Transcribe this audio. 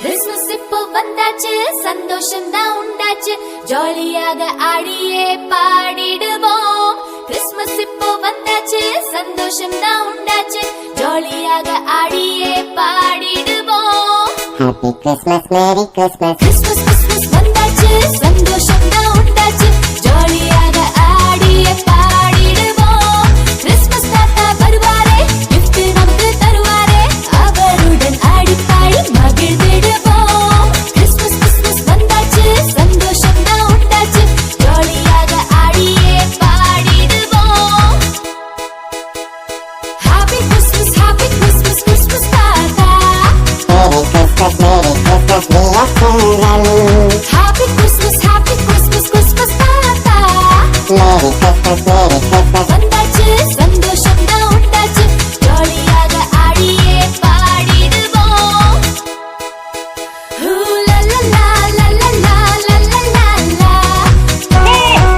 Christmas இப்போ வந்தாச்சு, சந்தோஷம் தான் உண்டாச்சு, ஜாலியாக ஆடியே பாடிடுவோம். கிறிஸ்மஸ் இப்போ வந்தாச்சு, சந்தோஷம் தான் உண்டாச்சு, ஜாலியாக ஆடியே பாடிடுவோம். Happy Christmas, Merry Christmas. Christmas Christmas வந்தாச்சு, சந்தோஷம்